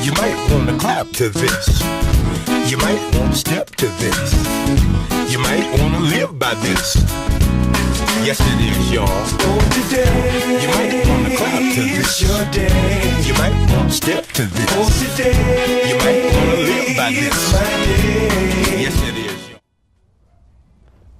You might wanna clap to this. You might wanna step to this. You might wanna live by this. Yes, it is, y'all. Oh, today, you might wanna clap to this. Your day. You might wanna step to this. Oh, today, you might wanna live by this. Yes, it is, y'all.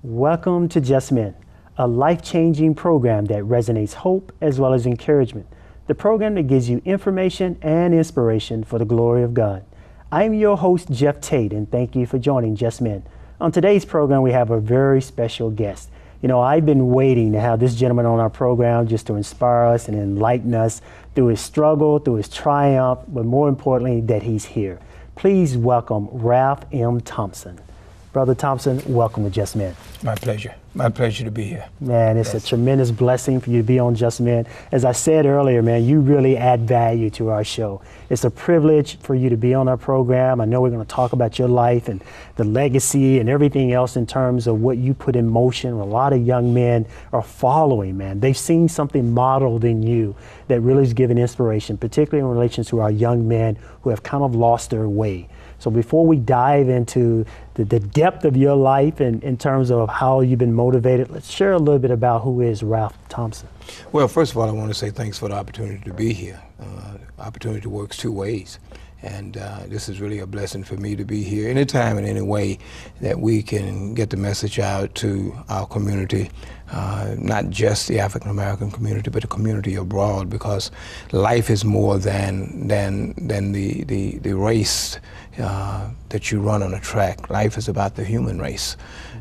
Welcome to JustMen, a life-changing program that resonates hope as well as encouragement. The program that gives you information and inspiration for the glory of God. I'm your host, Jeff Tate, and thank you for joining JustMen. On today's program, we have a very special guest. You know, I've been waiting to have this gentleman on our program just to inspire us and enlighten us through his struggle, through his triumph, but more importantly, that he's here. Please welcome Ralph M. Thompson. Brother Thompson, welcome to JustMen. My pleasure. My pleasure to be here. Man, it's a tremendous blessing for you to be on JustMen. As I said earlier, man, you really add value to our show. It's a privilege for you to be on our program. I know we're going to talk about your life and the legacy and everything else in terms of what you put in motion. A lot of young men are following, man. They've seen something modeled in you that really is giving inspiration, particularly in relation to our young men who have kind of lost their way. So before we dive into the depth of your life and in terms of how you've been motivated, let's share a little bit about who is Ralph Thompson. Well, first of all, I want to say thanks for the opportunity to be here. Opportunity works two ways. And this is really a blessing for me to be here anytime and any way that we can get the message out to our community, not just the African American community, but the community abroad, because life is more than the race that you run on a track. Life is about the human race.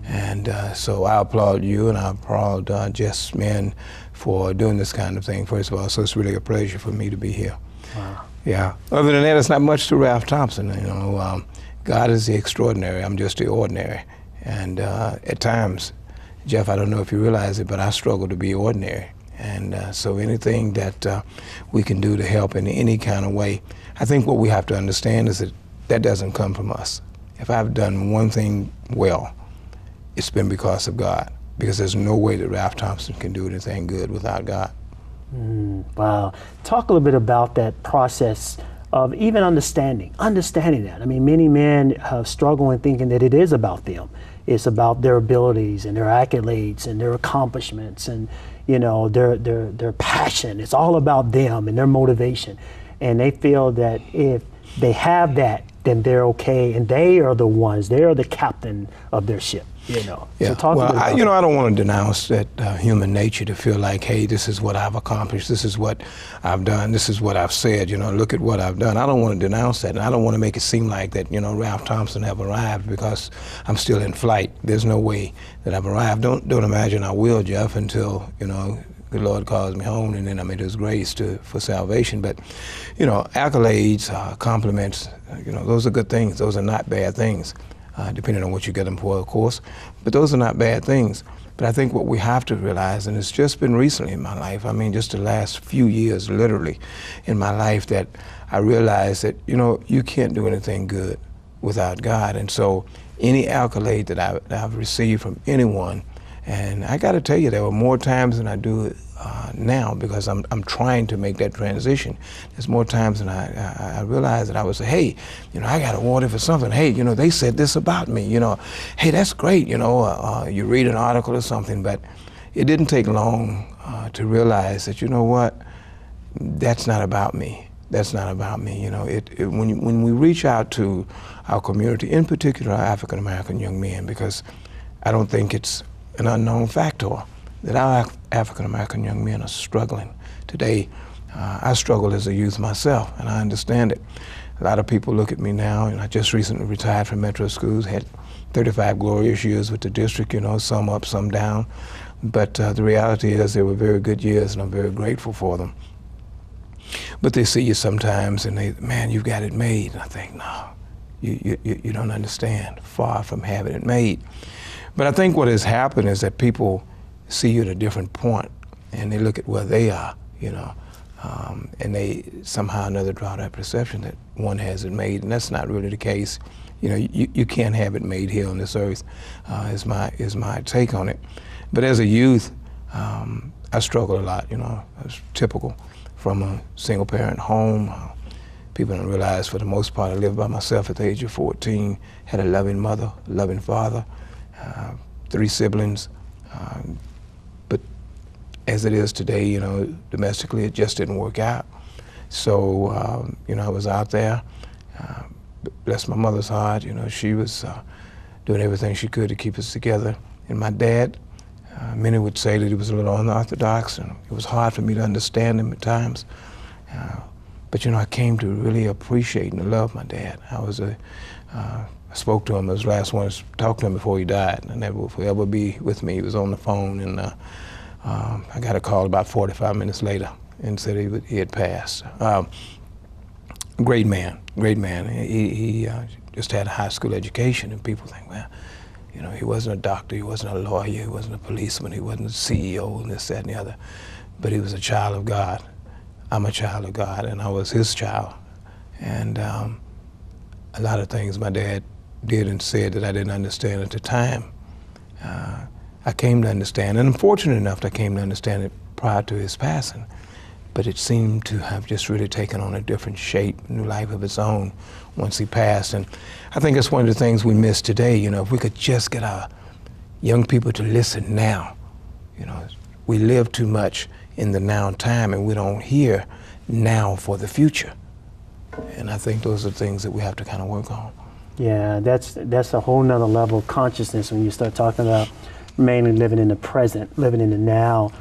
And so I applaud you and I applaud JustMen for doing this kind of thing, first of all. So it's really a pleasure for me to be here. Wow. Yeah. Other than that, it's not much to Ralph Thompson. You know, God is the extraordinary. I'm just the ordinary. And at times, Jeff, I don't know if you realize it, but I struggle to be ordinary. And so anything that we can do to help in any kind of way, I think what we have to understand is that doesn't come from us. If I've done one thing well, it's been because of God. Because there's no way that Ralph Thompson can do anything good without God. Wow. Talk a little bit about that process of even understanding that. I mean, many men struggle in thinking that it is about them. It's about their abilities and their accolades and their accomplishments and, you know, their passion. It's all about them and their motivation. And they feel that if they have that, then they're okay, and they are the ones, they are the captain of their ship, you know. Yeah. So talk well, about I don't want to denounce that human nature to feel like, hey, this is what I've accomplished, this is what I've done, this is what I've said, you know, look at what I've done. I don't want to denounce that, and I don't want to make it seem like that, you know, Ralph Thompson have arrived because I'm still in flight. There's no way that I've arrived. Don't imagine I will, Jeff, until, you know, the Lord calls me home, and then I'm in His grace for salvation. But, you know, accolades, compliments, you know, those are good things. Those are not bad things, depending on what you get them for, of course. But those are not bad things. But I think what we have to realize, and it's just been recently in my life, I mean, just the last few years, literally, in my life, that I realized that, you know, you can't do anything good without God. And so any accolade that I've received from anyone, and I got to tell you, there were more times than I do now, because I'm trying to make that transition. There's more times than I realized that I would say, hey, you know, I got awarded for something. Hey, you know, they said this about me. You know, hey, that's great. You know, you read an article or something, but it didn't take long to realize that, you know what, that's not about me. That's not about me. You know, when we reach out to our community, in particular our African American young men, because I don't think it's an unknown factor that our African American young men are struggling today. I struggled as a youth myself, and I understand it. A lot of people look at me now, and I just recently retired from metro schools, had 35 glorious years with the district, you know, some up, some down. But the reality is they were very good years, and I'm very grateful for them. But they see you sometimes, and they, man, you've got it made. And I think, no, you don't understand. Far from having it made. But I think what has happened is that people see you at a different point, and they look at where they are, you know, and they somehow or another draw that perception that one has it made, and that's not really the case. You know, you can't have it made here on this earth, is my take on it. But as a youth, I struggled a lot, you know. I was typical from a single parent home, people don't realize, for the most part, I lived by myself at the age of 14, had a loving mother, a loving father, 3 siblings. But as it is today, you know, domestically, it just didn't work out. So, you know, I was out there. Bless my mother's heart, you know, she was doing everything she could to keep us together. And my dad, many would say that he was a little unorthodox, and it was hard for me to understand him at times. But, you know, I came to really appreciate and love my dad. I spoke to him, I was the last one to talk to him before he died, and that will forever be with me. He was on the phone, and I got a call about 45 minutes later and said he had passed. Great man, great man. He just had a high school education, and people think, well, you know, he wasn't a doctor, he wasn't a lawyer, he wasn't a policeman, he wasn't a CEO, and this, that, and the other. But he was a child of God. I'm a child of God, and I was his child. And a lot of things my dad did and said that I didn't understand at the time, I came to understand, and I'm fortunate enough that I came to understand it prior to his passing. But it seemed to have just really taken on a different shape, a new life of its own once he passed. And I think that's one of the things we miss today. You know, if we could just get our young people to listen now. You know, we live too much in the now time, and we don't hear now for the future. And I think those are things that we have to kind of work on. Yeah, that's a whole nother level of consciousness when you start talking about mainly living in the present, living in the now.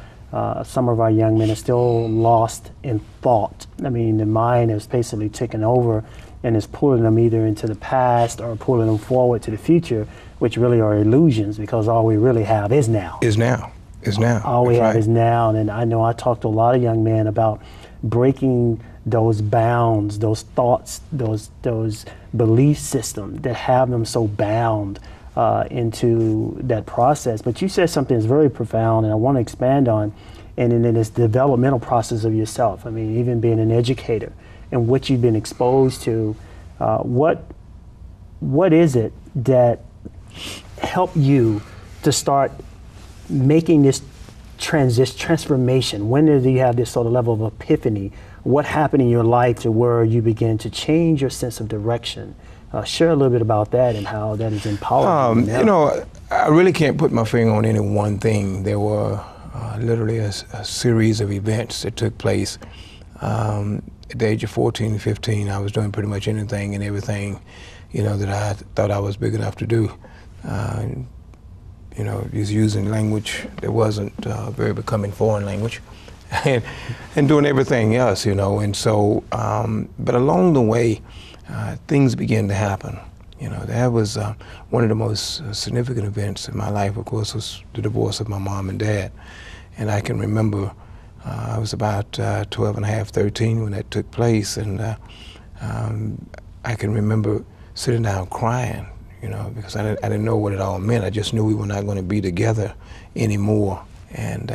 Some of our young men are still lost in thought. I mean, the mind is basically taken over and is pulling them either into the past or pulling them forward to the future, which really are illusions, because all we really have is now. Is now. All we have is now. And I know I talked to a lot of young men about breaking those bounds, those thoughts, those belief systems that have them so bound into that process. But you said something that's very profound, and I want to expand on, and in this developmental process of yourself. I mean, even being an educator and what you've been exposed to, what is it that helped you to start making this transformation? When did you have this sort of level of epiphany? What happened in your life to where you began to change your sense of direction? Share a little bit about that and how that is empowering. You know, I really can't put my finger on any one thing. There were literally a series of events that took place. At the age of 14 and 15, I was doing pretty much anything and everything, you know, that I thought I was big enough to do. You know, just using language that wasn't very becoming foreign language, and doing everything else, you know. And so, but along the way, things began to happen. You know, that was one of the most significant events in my life, of course, was the divorce of my mom and dad. And I can remember I was about 12 and a half, 13 when that took place. And I can remember sitting down crying, you know, because I didn't know what it all meant. I just knew we were not going to be together anymore. And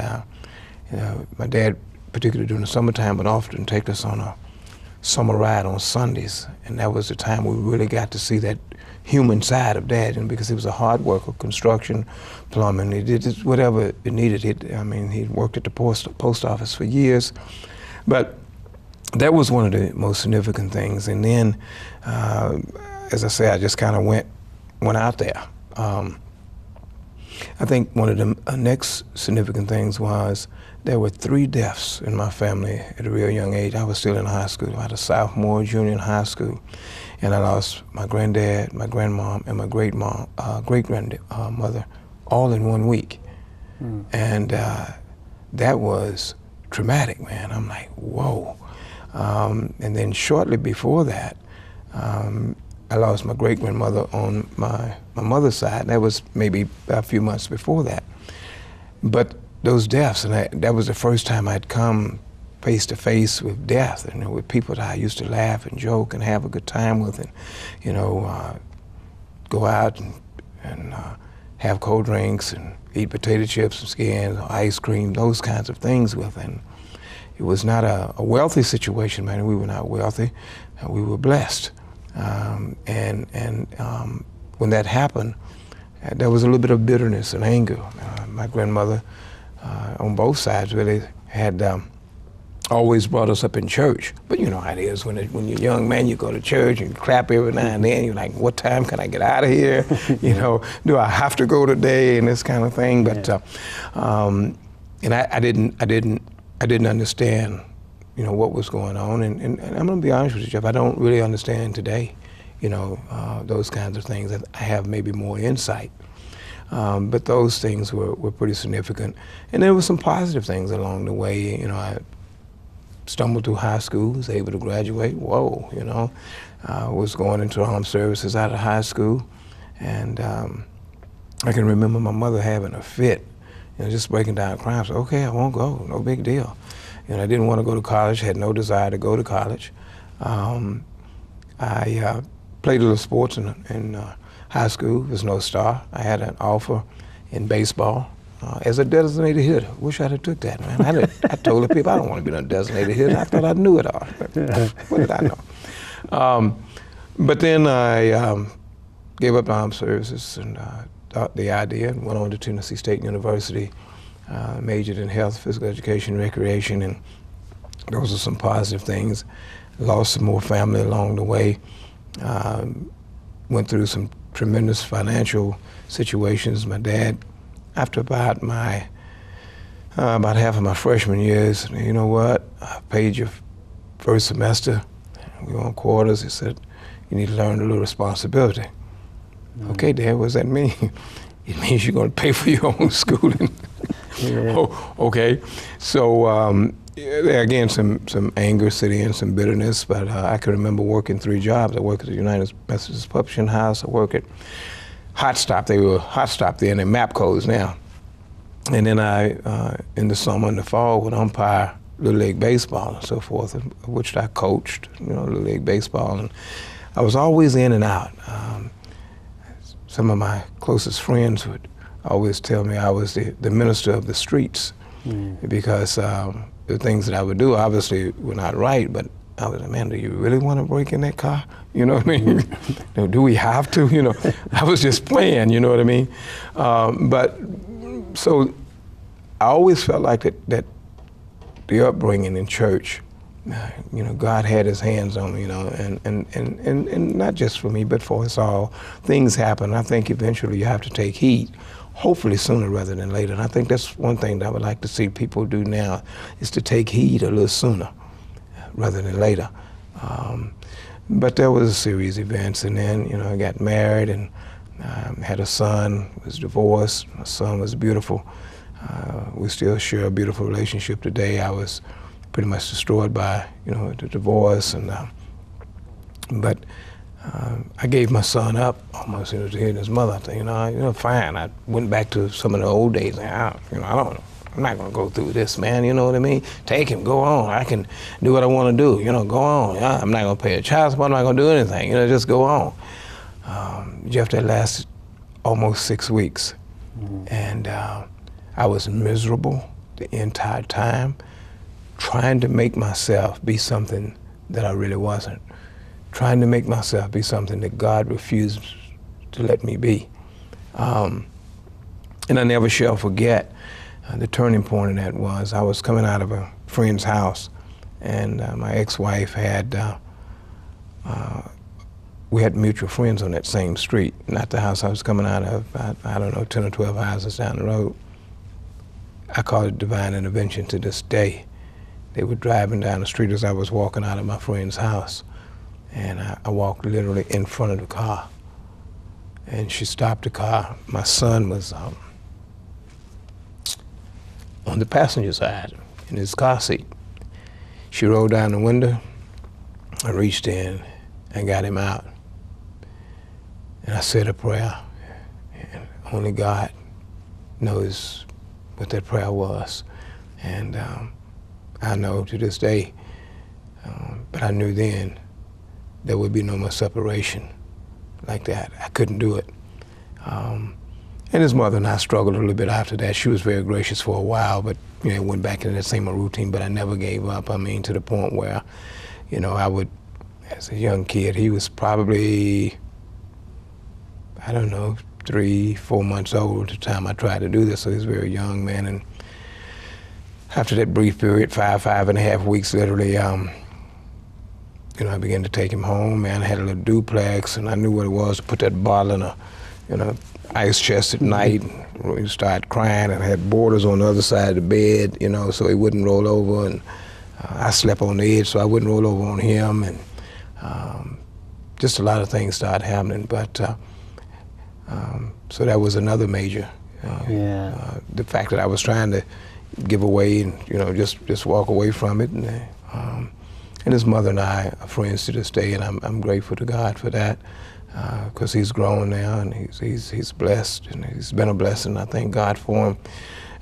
you know, my dad, particularly during the summertime, would often take us on a summer ride on Sundays, and that was the time we really got to see that human side of Dad, and because he was a hard worker, construction, plumbing, he did whatever it needed. He worked at the post office for years, but that was one of the most significant things. And then, as I say, I just kind of went out there. I think one of the next significant things was there were 3 deaths in my family at a real young age. I was still in high school. I had a sophomore, junior in high school, and I lost my granddad, my grandmom, and my great-grandmother all in 1 week. And that was traumatic, man. I'm like, whoa. And then shortly before that, I lost my great-grandmother on my mother's side. That was maybe a few months before that. But those deaths, and that was the first time I'd come face to face with death, and with people that I used to laugh and joke and have a good time with, and you know, go out and have cold drinks and eat potato chips and skins, ice cream, those kinds of things with. And it was not a wealthy situation, man. We were not wealthy, and we were blessed. When that happened, there was a little bit of bitterness and anger. My grandmother, on both sides, really had always brought us up in church. But you know how it is when you're a young man, you go to church and clap every now and then. You're like, what time can I get out of here? You know, do I have to go today and this kind of thing? But and I didn't understand, you know, what was going on. And I'm gonna be honest with you, Jeff, I don't really understand today, you know, those kinds of things. I have maybe more insight. But those things were pretty significant. And there were some positive things along the way. You know, I stumbled through high school, was able to graduate. Whoa, you know. Was going into armed services out of high school. And I can remember my mother having a fit, you know, just breaking down crying. So, okay, I won't go, no big deal. You know, I didn't want to go to college, had no desire to go to college. I played a little sports in high school, was no star. I had an offer in baseball as a designated hitter. Wish I'd have took that, man. I told the people I don't want to be a designated hitter. I thought I knew it all. What did I know? But then I gave up armed services and thought the idea and went on to Tennessee State University, majored in health, physical education, recreation, and those are some positive things. Lost some more family along the way. Went through some tremendous financial situations. My dad, after about half of my freshman years, you know what? I paid your first semester. We were on quarters. He said, you need to learn a little responsibility. Okay, Dad, what does that mean? It means you're going to pay for your own schooling. Oh, okay. So there again, some anger sitting in, some bitterness, but I can remember working 3 jobs. I worked at the United Methodist Publishing House. I worked at Hot Stop. They were Hot Stop then, they're Mapcos now. And then I, in the summer and the fall, would umpire Little League Baseball and so forth, which I coached, you know, Little League Baseball. And I was always in and out. Some of my closest friends would always tell me I was the minister of the streets because the things that I would do obviously were not right, but I was like, man, do you really want to break in that car? You know what I mean? Do we have to? You know, I was just playing, you know what I mean? But so I always felt like that the upbringing in church, you know, God had his hands on me, you know, and not just for me, but for us all. Things happen. I think eventually you have to take heed, hopefully sooner rather than later. And I think that's one thing that I would like to see people do now, is to take heed a little sooner rather than later. But there was a series of events, and then, you know, I got married and had a son, was divorced. My son was beautiful. We still share a beautiful relationship today. I was pretty much destroyed by, you know, the divorce, and but I gave my son up almost, you know, to hearing his mother. I think, you know, fine. I went back to some of the old days. I'm not gonna go through this, man. You know what I mean? Take him, go on. I can do what I want to do. You know, go on. I'm not gonna pay a child support. I'm not gonna do anything. You know, just go on. Jeff, that lasted almost 6 weeks, and I was miserable the entire time, trying to make myself be something that I really wasn't, trying to make myself be something that God refused to let me be. And I never shall forget the turning point in that was I was coming out of a friend's house, and my ex-wife had, we had mutual friends on that same street, not the house I was coming out of, I don't know, 10 or 12 houses down the road. I call it divine intervention to this day. They were driving down the street as I was walking out of my friend's house, and I walked literally in front of the car. And she stopped the car. My son was on the passenger side in his car seat. She rolled down the window. I reached in and got him out. And I said a prayer. And only God knows what that prayer was. And I know to this day, but I knew then there would be no more separation like that. I couldn't do it. And his mother and I struggled a little bit after that. She was very gracious for a while, but, you know, went back into that same routine, but I never gave up. I mean, to the point where, you know, I would, as a young kid, he was probably, I don't know, 3, 4 months old at the time I tried to do this, so he was a very young man, and after that brief period, 5.5 weeks, literally, I began to take him home, man. I had a little duplex, and I knew what it was to put that bottle in a, ice chest at night. And he started crying, and I had borders on the other side of the bed, so he wouldn't roll over. And I slept on the edge, so I wouldn't roll over on him. And just a lot of things started happening. But so that was another major. The fact that I was trying to give away and just walk away from it, and his mother and I are friends to this day, and I'm grateful to God for that, because he's grown now and he's blessed, and he's been a blessing. I thank God for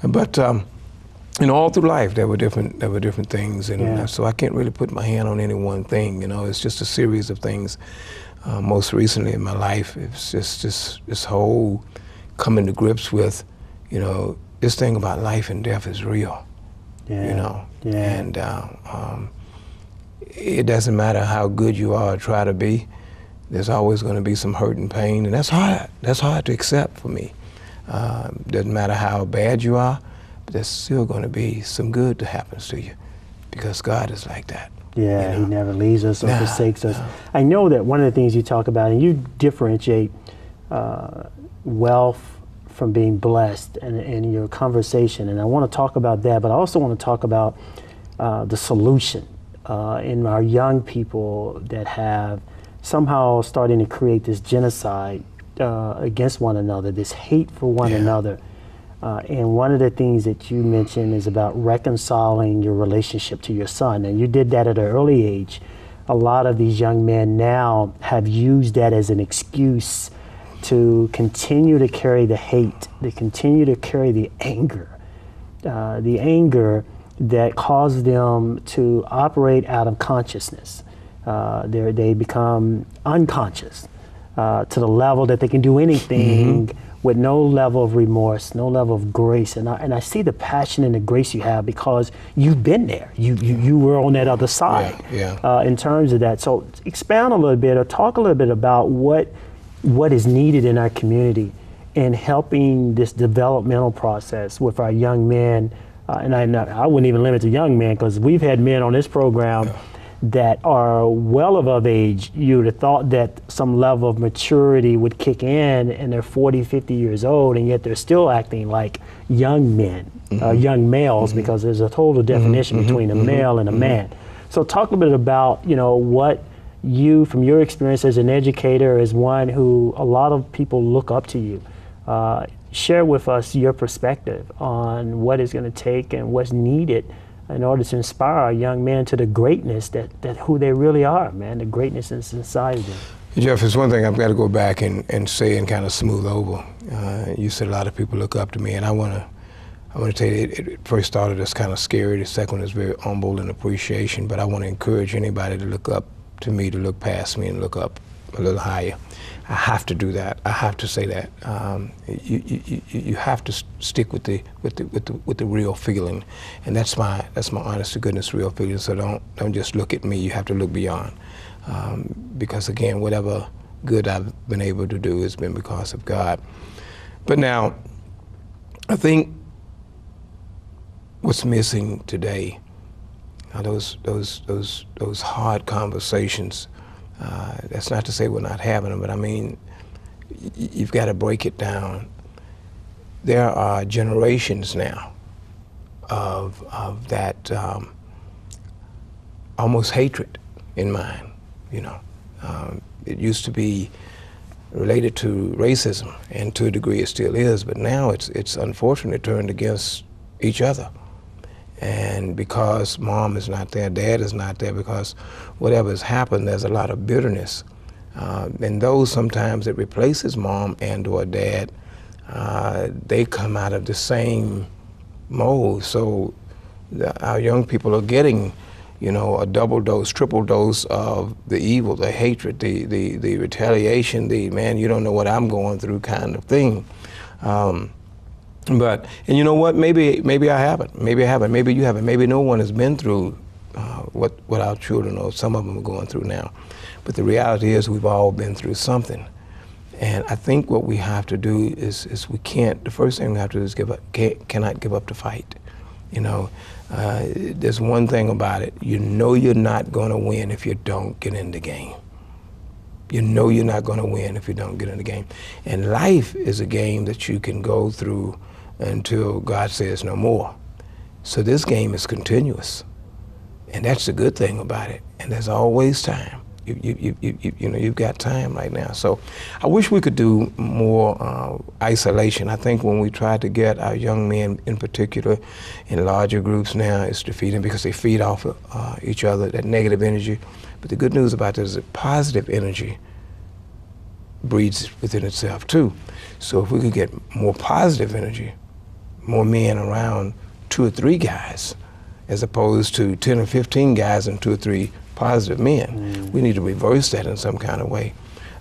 him. But all through life there were different things, and so I can't really put my hand on any one thing. It's just a series of things. Most recently in my life, it's just this whole coming to grips with, this thing about life and death is real. And it doesn't matter how good you are or try to be, there's always going to be some hurt and pain, and that's hard. That's hard to accept for me. Doesn't matter how bad you are, but there's still going to be some good that happens to you, because God is like that. Yeah, he never leaves us or forsakes us. I know that one of the things you talk about, and you differentiate wealth from being blessed in your conversation, and I want to talk about that, but I also want to talk about the solution in our young people that have somehow starting to create this genocide against one another, this hate for one another. And one of the things that you mentioned is about reconciling your relationship to your son, and you did that at an early age. A lot of these young men now have used that as an excuse to continue to carry the hate, to continue to carry the anger that causes them to operate out of consciousness. They become unconscious to the level that they can do anything with no level of remorse, no level of grace. And I see the passion and the grace you have because you've been there. You were on that other side in terms of that. So expound a little bit or talk a little bit about what is needed in our community in helping this developmental process with our young men. And I wouldn't even limit to young men, because we've had men on this program that are well above age. You would have thought that some level of maturity would kick in, and they're 40, 50 years old, and yet they're still acting like young men, young males, because there's a total definition between a male and a man. So talk a bit about, what you, from your experience as an educator, as one who a lot of people look up to you, share with us your perspective on what it's going to take and what's needed in order to inspire our young men to the greatness that who they really are, man, the greatness inside of them. Jeff, there's one thing I've got to go back and say and kind of smooth over. You said a lot of people look up to me, and I want to tell you, it first started as kind of scary. The second one is very humble and appreciation, but I want to encourage anybody to look up to me, to look past me and look up a little higher. I have to do that. I have to say that. You have to stick with the real feeling, and that's my honest to goodness real feeling. So don't just look at me. You have to look beyond, because again, whatever good I've been able to do has been because of God. But now, I think what's missing today are those hard conversations. That's not to say we're not having them, but I mean, you've got to break it down. There are generations now of that almost hatred in mind. It used to be related to racism, and to a degree it still is, but now it's unfortunately turned against each other. And because mom is not there, dad is not there, because whatever has happened, there's a lot of bitterness. And those sometimes that replaces mom and or dad, they come out of the same mold. So our young people are getting, a double dose, triple dose of the evil, the hatred, the retaliation, the man, you don't know what I'm going through kind of thing. And you know what? Maybe I haven't. Maybe I haven't. Maybe you haven't. Maybe no one has been through what our children or some of them are going through now. But the reality is we've all been through something. And I think what we have to do is we can't. The first thing we have to do is cannot give up the fight. You know, there's one thing about it. You know you're not going to win if you don't get in the game. You know you're not going to win if you don't get in the game. And life is a game that you can go through until God says no more. So this game is continuous. And that's the good thing about it. And there's always time. You know, you've got time right now. So I wish we could do more isolation. I think when we try to get our young men in particular in larger groups now, it's defeating because they feed off of each other, that negative energy. But the good news about this is that positive energy breeds within itself too. So if we could get more positive energy, more men around 2 or 3 guys, as opposed to 10 or 15 guys and 2 or 3 positive men. We need to reverse that in some kind of way.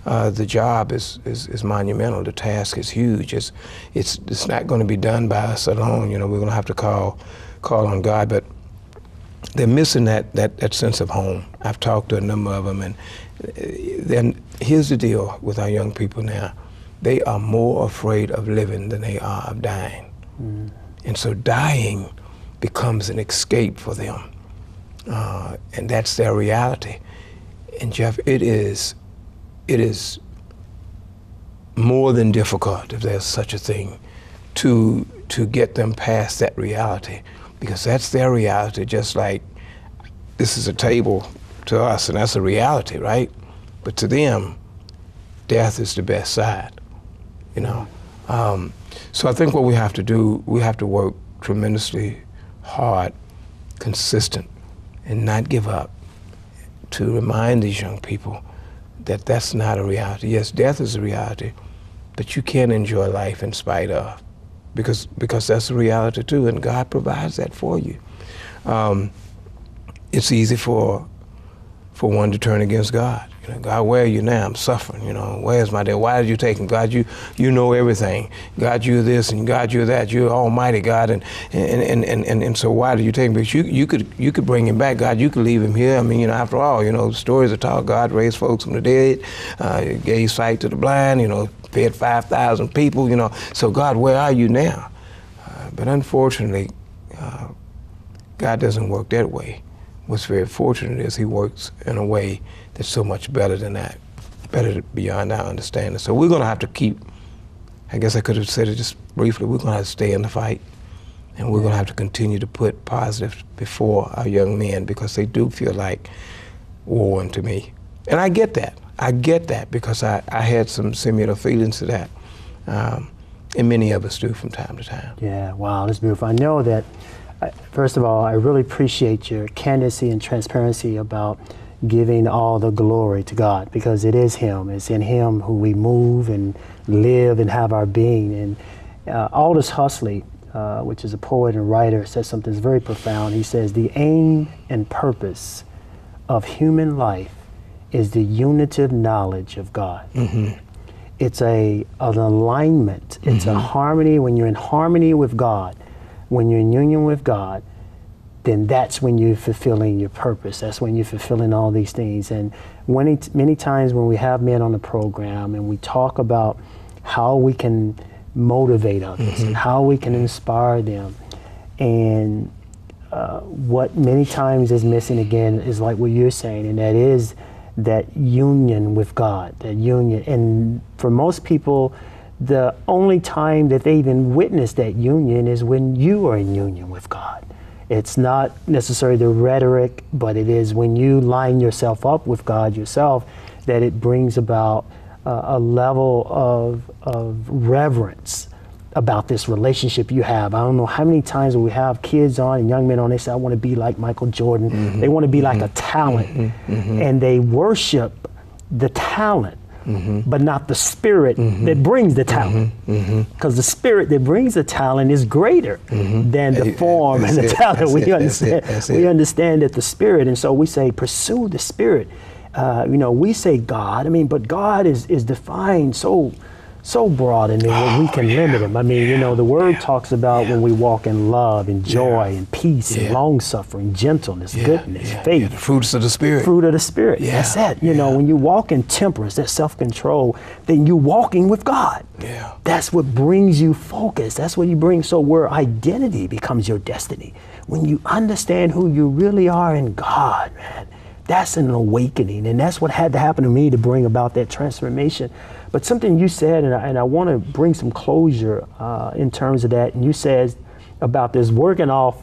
The job is monumental. The task is huge. It's not going to be done by us alone. You know, we're going to have to call on God, but they're missing that sense of home. I've talked to a number of them, and then here's the deal with our young people now. They are more afraid of living than they are of dying. And so dying becomes an escape for them. And that's their reality. And Jeff, it is more than difficult, if there's such a thing, to get them past that reality, because that's their reality, just like this is a table to us, and that's a reality, right? But to them, death is the best side, you know? So I think what we have to do, we have to work tremendously hard, consistent, and not give up, to remind these young people that that's not a reality. Yes, death is a reality, but you can enjoy life in spite of, because that's a reality too, and God provides that for you. It's easy for one to turn against God. You know, God, where are you now? I'm suffering. You know, where's my day? Why did you take him? God, you know everything. God, you're this, and God, you're that. You're Almighty God, and so why did you take him? Because you could bring him back. God, you could leave him here. I mean, you know, after all, you know, stories are told. God raised folks from the dead, gave sight to the blind. You know, fed 5,000 people. You know, so God, where are you now? But unfortunately, God doesn't work that way. What's very fortunate is he works in a way that's so much better than that, better beyond our understanding. So we're going to have to keep, I guess I could have said it just briefly, we're going to have to stay in the fight, and we're going to have to continue to put positive before our young men, because they do feel like war unto me. And I get that. I get that, because I had some similar feelings to that. And many of us do from time to time. Yeah, wow, that's beautiful. I know that, first of all, I really appreciate your candidacy and transparency about giving all the glory to God, because it is him. It's in him who we move and live and have our being. And Aldous Huxley, which is a poet and writer, says something that's very profound. He says, the aim and purpose of human life is the unitive knowledge of God. It's an alignment. It's a harmony. When you're in harmony with God, when you're in union with God, then that's when you're fulfilling your purpose. That's when you're fulfilling all these things. And many times when we have men on the program and we talk about how we can motivate others and how we can inspire them, and what many times is missing again is like what you're saying, and that is that union with God, that union. And for most people, the only time that they even witness that union is when you are in union with God. It's not necessarily the rhetoric, but it is when you line yourself up with God yourself that it brings about a level of reverence about this relationship you have. I don't know how many times we have kids on and young men on, they say, I want to be like Michael Jordan. They want to be like a talent. And they worship the talent, but not the spirit that brings the talent. Because the spirit that brings the talent is greater than the form and the talent. We understand that the spirit, and so we say, pursue the spirit. You know, we say God, I mean, but God is defined so so broad, and then we can limit them. I mean, you know, the word talks about when we walk in love and joy and peace and long-suffering, gentleness, goodness, faith. The fruits of the Spirit. Fruit of the Spirit. That's it. You know, when you walk in temperance, that self-control, then you're walking with God. That's what brings you focus. That's what you bring. So where identity becomes your destiny. When you understand who you really are in God, man, that's an awakening. And that's what had to happen to me to bring about that transformation. But something you said, and I want to bring some closure in terms of that. And you said about this working on,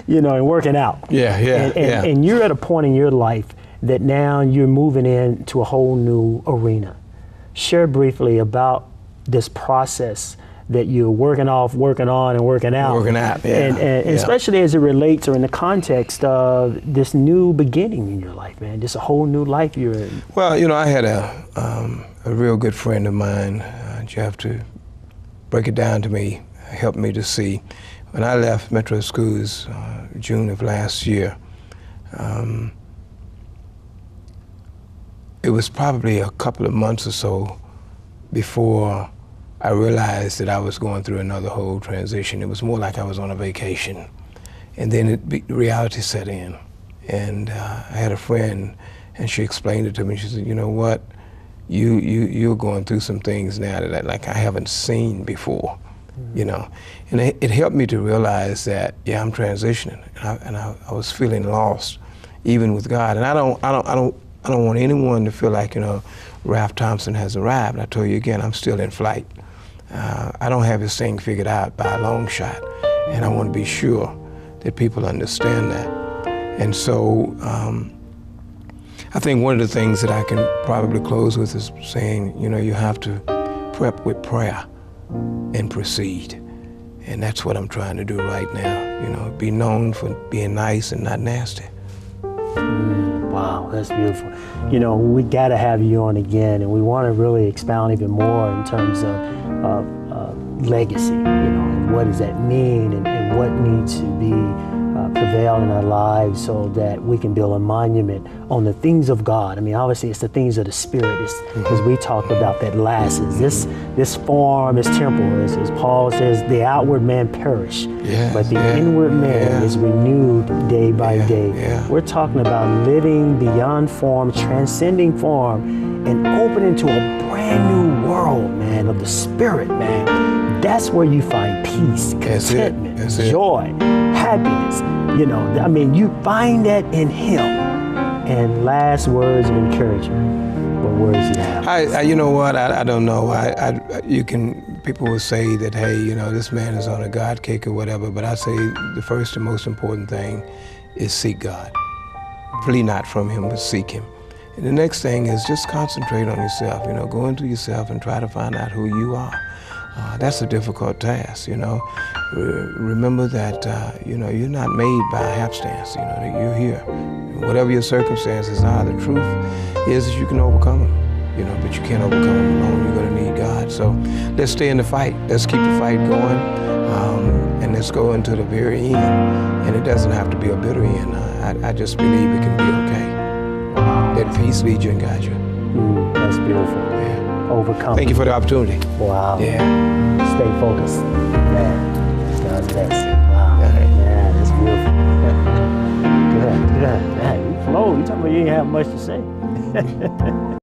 you know, and working out. And you're at a point in your life that now you're moving into a whole new arena. Share briefly about this process that you're working off, working on, and working out. And especially as it relates or in the context of this new beginning in your life, man. Just a whole new life you're in. Well, you know, I had a real good friend of mine, Jeff, to break it down to me, helped me to see. When I left Metro Schools June of last year, it was probably a couple of months or so before I realized that I was going through another whole transition. It was more like I was on a vacation. And then reality set in. And I had a friend, and she explained it to me. She said, you know what? You're going through some things now that I haven't seen before, you know. And it helped me to realize that, I'm transitioning. And I was feeling lost, even with God. And I don't want anyone to feel like, you know, Ralph Thompson has arrived. I told you again, I'm still in flight. I don't have this thing figured out by a long shot, and I want to be sure that people understand that. And so I think one of the things that I can probably close with is saying, you know, you have to prep with prayer and proceed. And that's what I'm trying to do right now, you know, be known for being nice and not nasty. Wow, that's beautiful. You know, we got to have you on again, and we want to really expound even more in terms of legacy, you know, and what does that mean, and what needs to be prevail in our lives so that we can build a monument on the things of God. I mean, obviously it's the things of the Spirit, as we talked about that last. This form is temporal, as Paul says, the outward man perish, but the inward man is renewed day by day. We're talking about living beyond form, transcending form, and opening to a brand new world, man, of the Spirit, man. That's where you find peace, contentment, joy, happiness. You know, I mean, you find that in Him. And last words of encouragement. What words do you have? You know what? I don't know. People will say that, hey, you know, this man is on a God kick or whatever. But I say the first and most important thing is seek God. Flee not from Him, but seek Him. And the next thing is just concentrate on yourself. You know, go into yourself and try to find out who you are. That's a difficult task, you know. Remember that, you know, you're not made by hapstance, you know, that you're here. Whatever your circumstances are, the truth is that you can overcome them, you know, but you can't overcome them alone. You're going to need God. So let's stay in the fight. Let's keep the fight going, and let's go into the very end. And it doesn't have to be a bitter end. I just believe it can be okay. Let peace lead you and guide you. That's beautiful. Overcome. Thank you for the opportunity. Wow. Stay focused. Man, God bless you. Wow. Man, that's beautiful. Good. Man, you flow. You talking about you ain't have much to say.